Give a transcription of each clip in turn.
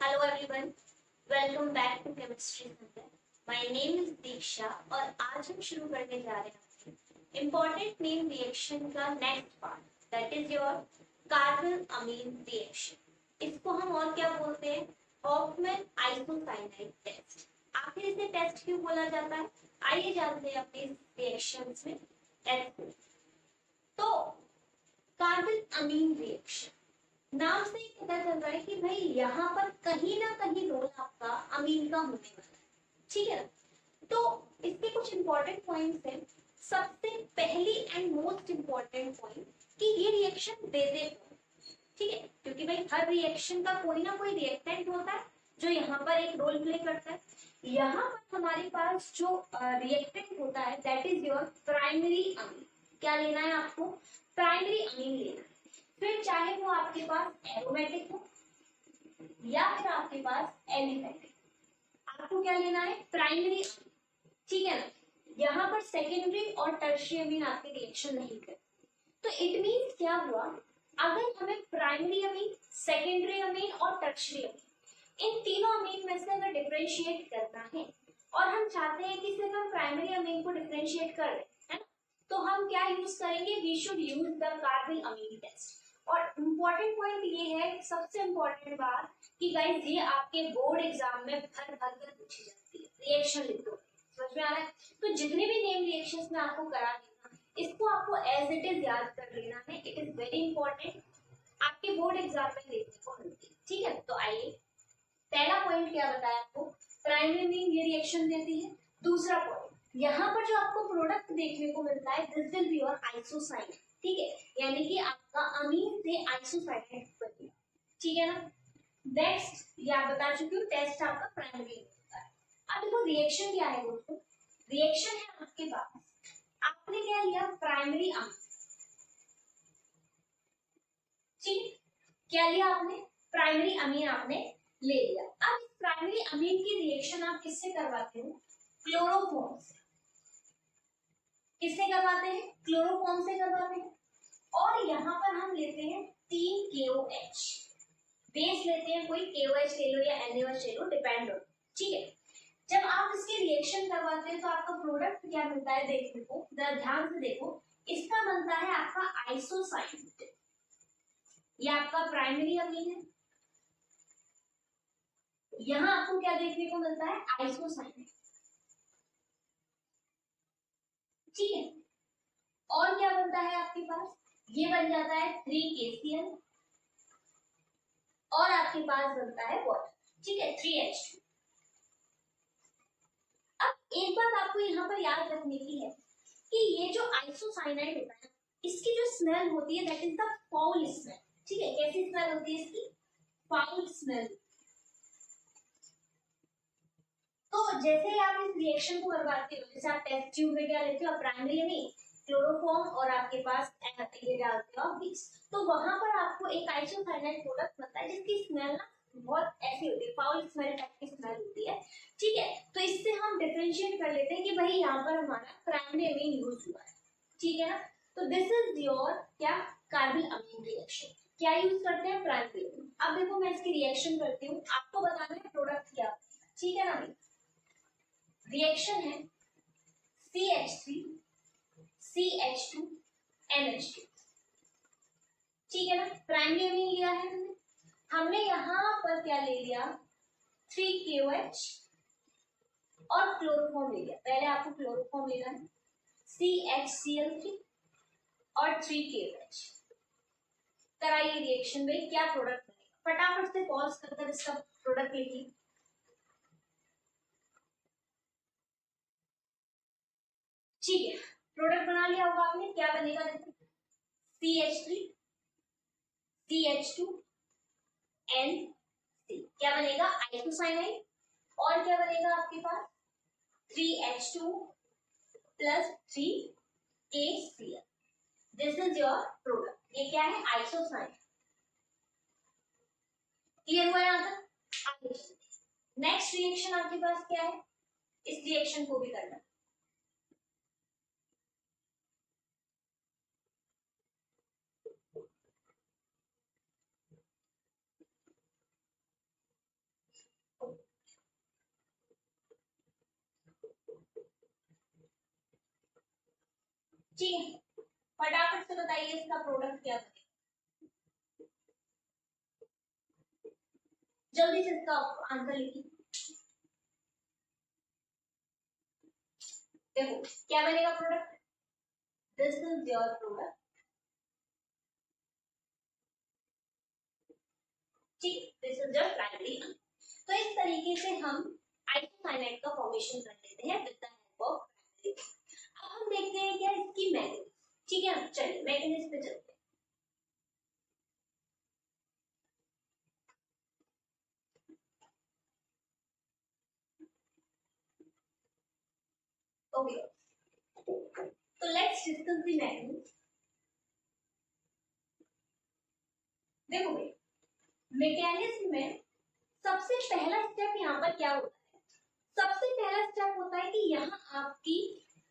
Hello everyone, welcome back to chemistry Sunday. My name is Diksha और आज हम शुरू करने जा रहे हैं इंपॉर्टेंट नेम रिएक्शन का next part, that is your carbylamine reaction. इसको हम और क्या बोलते हैं? Hofmann isocyanide test. आखिर इसे टेस्ट क्यों बोला जाता है? आइए जानते हैं अपने इस रिएक्शंस में टेस्ट। तो कार्बन अमीन रिएक्शन नाम से ही पता चल रहा है कि भाई यहाँ पर कहीं ना कहीं रोल आपका अमीन का होने वाला है। ठीक है ना? तो इसके कुछ इंपॉर्टेंट पॉइंट्स हैं। सबसे पहली एंड मोस्ट इंपॉर्टेंट पॉइंट कि ये रिएक्शन दे दे कौन? ठीक है, क्योंकि भाई हर रिएक्शन का कोई ना कोई रिएक्टेंट होता है जो यहाँ पर एक रोल प्ले करता है। यहाँ पर हमारे पास जो रिएक्टेंट होता है that is your primary amine. क्या लेना है आपको? प्राइमरी अमीन लेना है। फिर चाहे वो आपके पास एरोमेटिक हो या फिर आपके पास एलिफेटिक, आपको क्या लेना है? प्राइमरी। ठीक है ना? यहाँ पर सेकेंडरी और टर्शियरी अमीन आपके रिएक्शन नहीं कर। तो इट मींस क्या हुआ, अगर हमें प्राइमरी अमीन, सेकेंडरी अमीन और टर्शियरी अमीन इन तीनों अमीन में से अगर डिफरेंशिएट करना है और हम चाहते हैं कि सिर्फ हम प्राइमरी अमीन को डिफरेंशिएट कर लें, है ना, तो हम क्या यूज करेंगे? We should use the carbon amine test. और इम्पोर्टेंट पॉइंट ये है, सबसे इम्पोर्टेंट बात कि गाइस ये आपके बोर्ड एग्जाम में भर भर कर पूछी जाती है। रिएक्शन लिख दो, समझ में आ रहा है? तो जितने भी नेम रिएक्शंस में आपको करा देना, इसको आपको एज इट इज याद कर लेना है। इट इज वेरी इंपॉर्टेंट, आपके बोर्ड एग्जाम में देखने को मिलती है। ठीक है, तो आइए पहला पॉइंट क्या बताया आपको? प्राइमरी अमीन ये रिएक्शन देती है। दूसरा पॉइंट, यहाँ पर जो आपको प्रोडक्ट देखने को मिलता है this will be your isocyanide. ठीक है, यानी कि आपका अमीन से आइसोसाइनाइड बनेगा। ठीक है ना? नेक्स्ट, ये आप बता चुकी हूँ, टेस्ट आपका प्राइमरी होता है। अब देखो रिएक्शन क्या है दोस्तों। रिएक्शन है आपके पास, आपने क्या लिया? Primary amine. ठीक, क्या लिया आपने? प्राइमरी अमीन आपने ले लिया। अब इस प्राइमरी अमीन की रिएक्शन आप किससे करवाते हो? क्लोरोफॉर्म से। किससे करवाते हैं? क्लोरोफॉर्म से करवाते हैं। और यहाँ पर हम लेते हैं 3 KOH बेस लेते हैं, कोई KOH ले लो या NaOH ले लो, डिपेंड हो। ठीक है, जब आप इसके रिएक्शन करवाते हैं तो आपका प्रोडक्ट क्या मिलता है देखने को, ध्यान से देखो। इसका बनता है आपका आइसोसाइनाइड। ये आपका प्राइमरी अमीन है। यहाँ आपको क्या देखने को मिलता है? आइसोसाइनाइड। ठीक है, और क्या बनता है आपके पास? ये बन जाता है 3KCl और आपके पास बनता है वाटर। ठीक है, 3H2। अब एक बात आपको यहाँ पर याद रखने की है कि ये जो आइसोसाइनाइड होता है इसकी जो स्मेल होती है that is the foul smell. ठीक है, कैसी स्मेल होती है इसकी? Foul smell. तो जैसे आप इस रिएक्शन को करवाते हो, जैसे आप टेस्ट ट्यूब में क्या लेते हो? प्राइमरी अमीन, क्लोरोफॉर्म और आपके पास ये डालते हो बीस, तो वहां पर आपको एक आइसोसाइनाइड प्रोडक्ट बनता है जिसकी स्मेल ना बहुत ऐसी होती है, फाउल स्मेल टाइप की स्मेल होती है। ठीक है, तो इससे हम डिफरेंशिएट कर लेते हैं कि भाई यहाँ पर हमारा प्राइमरी अमीन यूज हुआ है। ठीक है ना? तो दिस इज योर क्या? कार्बन अमीन रिएक्शन। क्या यूज करते हैं? Primary amine. अब देखो मैं इसकी रिएक्शन करती हूँ, आपको बताना है प्रोडक्ट क्या। ठीक है ना? रिएक्शन है CH3 CH2 NH2। ठीक है ना? प्राइमरी अमीन लिया है हमने यहाँ पर क्या ले लिया? 3KOH और क्लोरोफॉर्म ले लिया। पहले आपको क्लोरोफॉर्म लेना है, CHCl3 और 3KOH। कराइए रिएक्शन में, क्या प्रोडक्ट बनेगा? फटाफट से पॉज कर इसका प्रोडक्ट लिखिए। ठीक है, प्रोडक्ट बना लिया होगा आपने। क्या बनेगा देखो, CH3 CH2 NC। क्या बनेगा? आइसोसाइनाइड। और क्या बनेगा आपके पास? 3H2 plus 3KCl। This is your product. ये क्या है? आइसोसाइनाइड। क्लियर हुआ यहाँ तक? नेक्स्ट रिएक्शन आपके पास क्या है? इस रिएक्शन को भी करना। ठीक है, फटाफट से बताइए इसका प्रोडक्ट क्या बनेगा, जल्दी से इसका आंसर लिखिए। देखो क्या बनेगा product, this is your product, ठीक, दिस इज योर प्राइमरी। तो इस तरीके से हम आइसोसाइनाइड का फॉर्मेशन कर लेते हैं with the help of primary. अब हम देखते हैं क्या इसकी मैकेनिज्म, ठीक है, चलिए मैकेनिज्म पे चलते हैं। ओके, तो लेट्स डिस्कस द मैकेनिज्म। देखो भाई, मैकेनिज्म में सबसे पहला स्टेप यहाँ पर क्या होता है, सबसे पहला स्टेप होता है कि यहाँ आपकी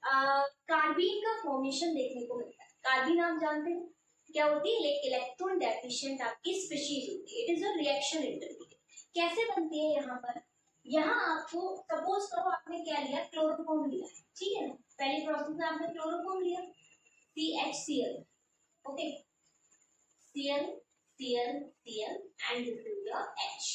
कार्बीन का फॉर्मेशन देखने को मिलता है। कार्बीन आप जानते हैं क्या होती है, इलेक्ट्रॉन डेफिशिएंट आपकी स्पीशीज होती है, it is a reaction intermediate. कैसे बनती है यहाँ पर, यहाँ आपको सपोज करो आपने क्या लिया, क्लोरोफॉर्म लिया, ठीक है ना, पहली प्रोसेस में आपने क्लोरोफॉर्म लिया, CHCl, okay, Cl Cl Cl and this is your H,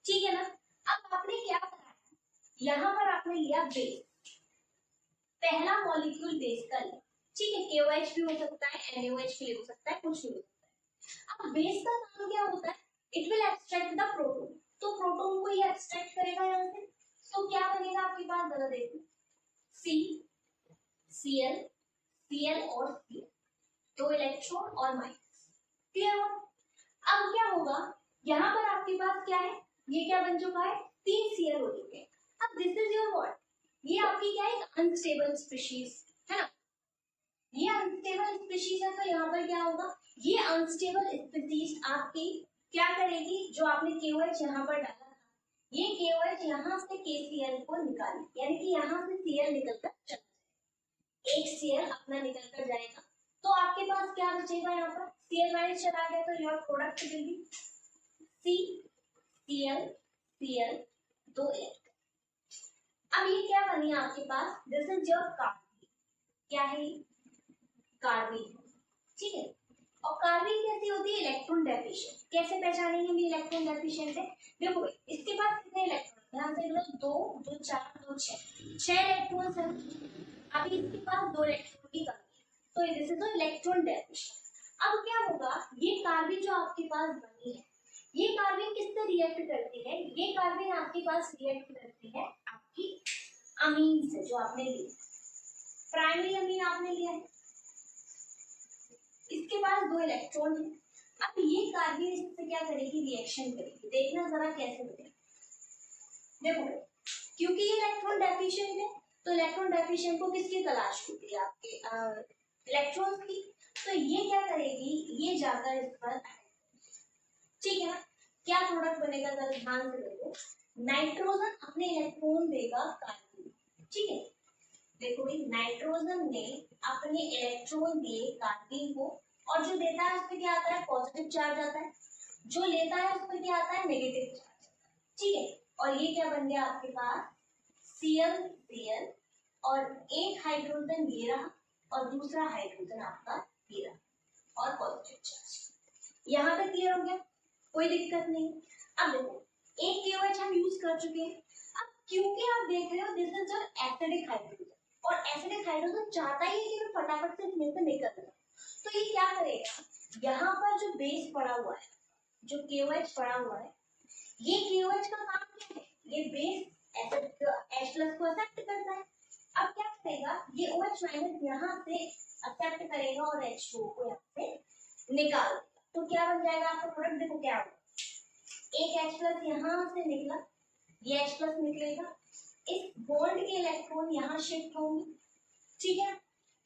ठीक है ना। अब आपने क्या करा, यहाँ पर आपने लिया बेस, पहला मॉलिक्यूल बेस का लिया, ठीक है, KOH भी हो सकता है, NaOH भी हो सकता है, कुछ भी हो सकता है। अब बेस का काम क्या होता है, it will extract the proton, तो प्रोटॉन को ये एक्सट्रैक्ट करेगा यहाँ से, तो क्या बनेगा आपके पास, जरा देखो, C Cl Cl और Cl, दो इलेक्ट्रॉन और माइनस, क्लियर हुआ। अब क्या होगा, यहाँ पर आपके पास क्या है, ये क्या बन चुका है, 3 Cl हो चुके हैं। अब दिस इज योर व्हाट, ये आपकी क्या है, एक अनस्टेबल स्पीशीज है ना, ये अनस्टेबल स्पीशीज है, तो यहाँ पर क्या होगा, ये अनस्टेबल स्पीशीज आपकी क्या करेगी, जो आपने KOH यहाँ पर डाला था, ये KOH यहाँ से KCl को निकाले, यानी कि यहाँ से Cl निकलकर चला जाएगा, एक Cl अपना निकल कर जाएगा, तो आपके पास क्या बचेगा, यहाँ पर Cl माइनस चला गया, तो your product will be C Cl Cl, दो इलेक्ट्रॉन। अब ये क्या बनी आपके पास, दिस इज योर कार्बीन, क्या है, कार्बीन, ठीक है। और कार्बीन कैसी होती है, इलेक्ट्रॉन डेफिशिएंट, कैसे पहचानेंगे भी इलेक्ट्रॉन डेफिशिएंट है, देखो इसके पास कितने इलेक्ट्रॉन, ध्यान से लो, 2 2 4 2 6 इलेक्ट्रॉन्स हैं, अभी इसके पास 2 इलेक्ट्रॉन की कमी है, तो दिस इज इलेक्ट्रॉन डेफिशिएंट। अब क्या होगा, ये कार्बन जो आपके पास बनी है, ये कार्बन किससे रिएक्ट करती है, ये कार्बन आपके पास रिएक्ट करती है आपकी अमीन से, जो आपने लिया प्राइमरी अमीन आपने लिया है, इसके पास 2 इलेक्ट्रॉन है। अब ये कार्बन इससे क्या करेगी, रिएक्शन करेगी, देखना जरा कैसे बनेगा, देखो क्योंकि ये इलेक्ट्रॉन डेफिशिएंट है, तो इलेक्ट्रॉन डेफिशिएंट को किसकी तलाश होती है, आपके इलेक्ट्रॉन्स की, तो ये क्या करेगी, ये जाकर इस पर, ठीक है ना, क्या प्रोडक्ट बनेगा, जरा ध्यान से देखो, नाइट्रोजन अपने इलेक्ट्रॉन देगा कार्बन, ठीक है, देखो भाई नाइट्रोजन ने अपने इलेक्ट्रॉन दिए कार्बन को, और जो देता है उस पर क्या आता है, पॉजिटिव चार्ज आता है, जो लेता है उस पर क्या आता है, नेगेटिव चार्ज, ठीक है। और ये क्या बन गया आपके पास, Cl Cl, और एक हाइड्रोजन ये रहा और दूसरा हाइड्रोजन आपका ये रहा और पॉजिटिव चार्ज। यहाँ तक क्लियर हो गया, कोई दिक्कत नहीं। अब देखो एक KOH हम यूज कर चुके हैं, अब क्योंकि आप देख रहे हो this is your acidic hydrogen, और एसिडिक हाइड्रोजन चाहता ही है कि मैं फटाफट से इसमें से निकल जाऊं, तो ये क्या करेगा, यहाँ पर जो बेस पड़ा हुआ है, जो KOH पड़ा हुआ है, ये KOH का काम क्या है, ये बेस एसिड H प्लस को एक्सेप्ट करता है। अब क्या करेगा, ये OH माइनस यहाँ से एक्सेप्ट करेगा और H2O को यहाँ से निकाल देगा, तो क्या बन जाएगा आपका प्रोडक्ट, देखो क्या होगा, एक H प्लस यहाँ से निकला, ये H प्लस निकलेगा, इस बॉन्ड के इलेक्ट्रॉन यहाँ शिफ्ट होंगे, ठीक है,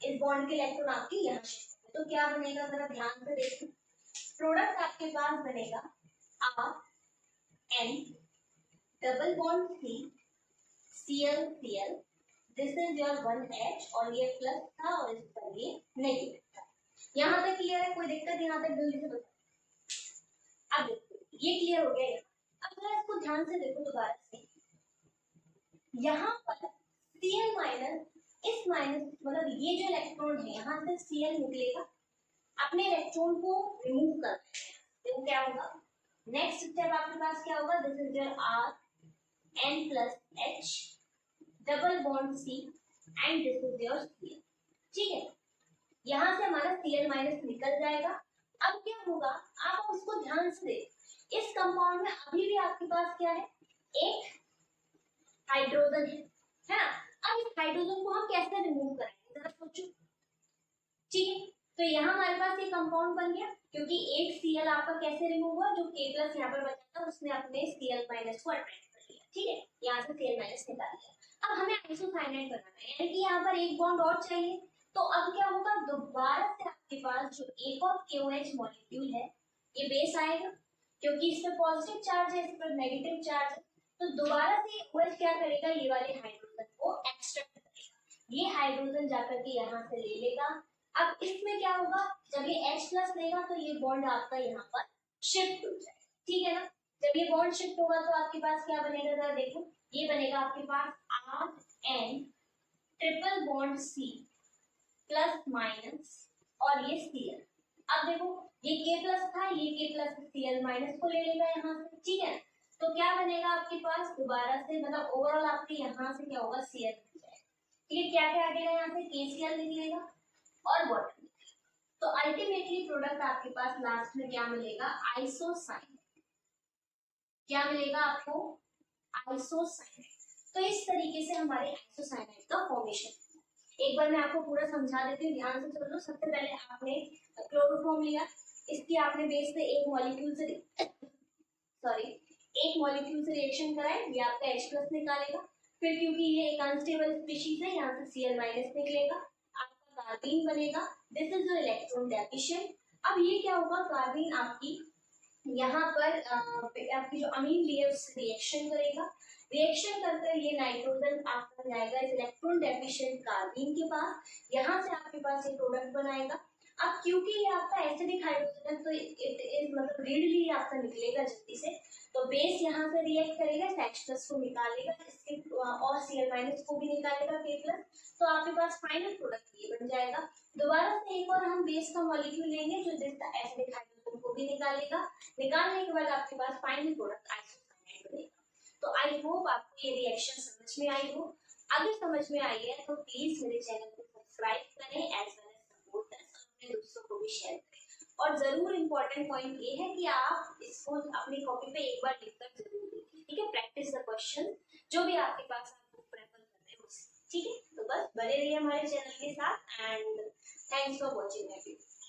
इस बॉन्ड के इलेक्ट्रॉन आपके यहाँ शिफ्ट होंगे, तो क्या बनेगा, जरा ध्यान से देखो, प्रोडक्ट आपके पास बनेगा R N double bond C Cl Cl, this is your 1H, और ये प्लस था और इस पर ये नेगेटिव था। यहाँ तक क्लियर है, कोई दिक्कत यहाँ तक जल्दी से बताओ। अब देखो ये क्लियर हो गया, अब जरा इसको ध्यान से देखो दोबारा से, यहाँ पर Cl माइनस इस माइनस मतलब ये जो इलेक्ट्रॉन है यहाँ से Cl निकलेगा, अपने इलेक्ट्रॉन को रिमूव कर देते हैं, देखो क्या होगा। नेक्स्ट स्टेप आपके पास क्या होगा, this is your R N plus H double bond C and this is your Cl। ठीक है, यहाँ से हमारा Cl माइनस निकल जाएगा। अब क्या होगा, आप उसको ध्यान से देख, इस कंपाउंड में अभी भी आपके पास क्या है, एक हाइड्रोजन है ना। अब इस हाइड्रोजन को हम कैसे रिमूव करेंगे जरा सोचो। ठीक है, तो यहाँ हमारे पास ये कंपाउंड बन गया, क्योंकि एक Cl आपका कैसे रिमूव हुआ, जो K प्लस यहाँ पर बचा था उसने अपने Cl माइनस को अट्रैक्ट कर लिया। ठीक है, यहाँ से Cl माइनस निकाल लिया। अब हमें आइसोसाइनाइड बनाना है, यानी कि यहाँ पर एक बॉन्ड और चाहिए। तो अब क्या होगा, दोबारा से आपके पास जो एक और KOH मॉलिक्यूल है ये बेस आएगा, क्योंकि इस पर पॉजिटिव चार्ज है, इस पर नेगेटिव चार्ज है। तो दोबारा से OH क्या करेगा, ये वाले हाइड्रोजन को एक्सट्रैक्ट करेगा, ये हाइड्रोजन जाकर के यहाँ से ले लेगा। अब इसमें क्या होगा, जब ये H प्लस लेगा तो ये बॉन्ड आपका यहाँ पर शिफ्ट हो जाएगा। ठीक है ना, जब ये बॉन्ड शिफ्ट होगा तो आपके पास क्या बनेगा, जरा देखो, ये बनेगा आपके पास RN triple bond C plus minus और ये Cl। अब देखो ये K प्लस था, ये K प्लस Cl माइनस को ले लेगा यहाँ से। ठीक है, तो क्या बनेगा आपके पास दोबारा से, मतलब ओवरऑल आपके यहाँ से क्या होगा, Cl बन जाएगा। ठीक है, क्या क्या हटेगा यहाँ से, KCl निकलेगा और वाटर। तो अल्टीमेटली प्रोडक्ट आपके पास लास्ट में क्या मिलेगा, आइसोसाइनाइड। क्या मिलेगा आपको, आइसोसाइनाइड। तो इस तरीके से हमारे आइसोसाइनाइड का फॉर्मेशन। एक बार मैं आपको पूरा समझा देती हूँ, ध्यान से सुनो। सबसे पहले आपने क्लोरोफॉर्म लिया, इसकी आपने बेस पे एक मॉलिक्यूल से रिएक्शन कराए, ये आपका H प्लस निकालेगा। फिर क्योंकि ये एक अनस्टेबल स्पीशीज है, यहाँ से Cl माइनस निकलेगा, आपका कार्बीन बनेगा। This is your electron deficient. अब ये क्या होगा, कार्बीन आपकी यहाँ पर आपकी जो अमीन लेयर से रिएक्शन करेगा, रिएक्शन करकर ये नाइट्रोजन आपका जाएगा इस इलेक्ट्रॉन डेफिशिएंट कार्बीन के पास, यहाँ से आपके पास ये प्रोडक्ट बनाएगा। अब क्योंकि ये आपका एसिडिक हाइड्रोजन है तो इट इज मतलब रीडली आपका निकलेगा जल्दी से, तो बेस यहाँ से रिएक्ट करेगा, H प्लस को निकालेगा, इसके और Cl माइनस को भी निकालेगा K प्लस, तो आपके पास फाइनल प्रोडक्ट ये बन जाएगा। दोबारा से एक और हम बेस का मॉलिक्यूल लेंगे जो एसिडिक हाइड्रोजन को भी निकालेगा, निकालने के बाद आपके पास फाइनल प्रोडक्ट आइसोसाइनाइड बनेगा। तो आई होप आपको ये रिएक्शन समझ में आई हो। अगर समझ में आई है तो प्लीज मेरे चैनल को सब्सक्राइब करें, एज वेल एज सपोर्ट करें, अपने दोस्तों को भी शेयर करें। और जरूर इंपॉर्टेंट पॉइंट ये है कि आप इसको अपनी कॉपी पे एक बार लिखकर जरूर लिखें। ठीक है, प्रैक्टिस द क्वेश्चन जो भी आपके पास आप प्रेफर करते हो। ठीक है, तो बस बने रहिए हमारे चैनल के साथ and thanks for watching my video.